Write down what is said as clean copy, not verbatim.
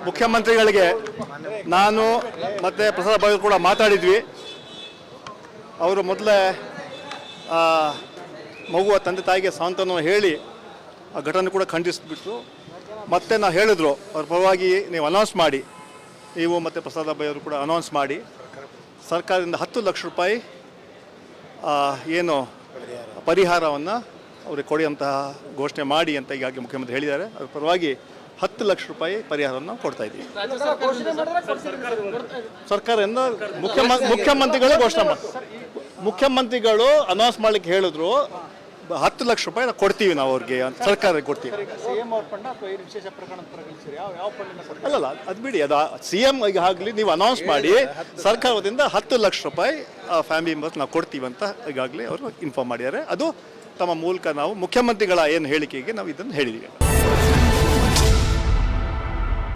ಮುಖ್ಯಮಂತ್ರಿಗಳಿಗೆ ನಾನು ಮತ್ತು ಪ್ರಸಾದ್ ಭಾಯಿ ಕೂಡ ಮಾತಾಡಿದ್ವಿ. ಅವರು ಮೊದಲೇ ಮಗುವ ತಂದೆ ತಾಯಿಗೆ ಸಾಂತ್ವನ ಹೇಳಿ ಆ ಘಟನೆ ಕೂಡ ಖಂಡಿಸಿಬಿಟ್ರು. ಮತ್ತೆ ನಾವು ಹೇಳಿದ್ರು ಅವ್ರ ಪರವಾಗಿ ನೀವು ಅನೌನ್ಸ್ ಮಾಡಿ, ನೀವು ಮತ್ತು ಪ್ರಸಾದ್ ಭಾಯಿ ಅವರು ಕೂಡ ಅನೌನ್ಸ್ ಮಾಡಿ ಸರ್ಕಾರದಿಂದ 10 ಲಕ್ಷ ರೂಪಾಯಿ ಏನು ಪರಿಹಾರವನ್ನು ಅವ್ರಿಗೆ ಕೊಡುವಂತಹ ಘೋಷಣೆ ಮಾಡಿ ಅಂತ ಈಗಾಗಲೇ ಮುಖ್ಯಮಂತ್ರಿ ಹೇಳಿದ್ದಾರೆ. ಅದ್ರ ಪರವಾಗಿ 10 ಲಕ್ಷ ರೂಪಾಯಿ ಪರಿಹಾರವನ್ನು ಕೊಡ್ತಾ ಇದ್ದೀವಿ. ಸರ್ಕಾರದಿಂದ ಮುಖ್ಯಮಂತ್ರಿಗಳು ಘೋಷಣೆ ಮುಖ್ಯಮಂತ್ರಿಗಳು ಅನೌನ್ಸ್ ಮಾಡ್ಲಿಕ್ಕೆ ಹೇಳಿದ್ರು 10 ಲಕ್ಷ ರೂಪಾಯಿ ಕೊಡ್ತೀವಿ ನಾವು ಅವ್ರಿಗೆ, ಸರ್ಕಾರಕ್ಕೆ ಕೊಡ್ತೀವಿ. ಅಲ್ಲಲ್ಲ, ಅದು ಬಿಡಿ, ಅದು CM ಆಗಲಿ ನೀವು ಅನೌನ್ಸ್ ಮಾಡಿ ಸರ್ಕಾರದಿಂದ 10 ಲಕ್ಷ ರೂಪಾಯಿ ಫ್ಯಾಮಿಲಿ ಮೆಂಬರ್ಸ್ ನಾವು ಕೊಡ್ತೀವಿ ಅಂತ ಈಗಾಗಲೇ ಅವರು ಇನ್ಫಾರ್ಮ್ ಮಾಡಿದ್ದಾರೆ. ಅದು ತಮ್ಮ ಮೂಲಕ ನಾವು ಮುಖ್ಯಮಂತ್ರಿಗಳ ಏನು ಹೇಳಿಕೆಗೆ ನಾವು ಇದನ್ನು ಹೇಳಿದ್ದೀವಿ.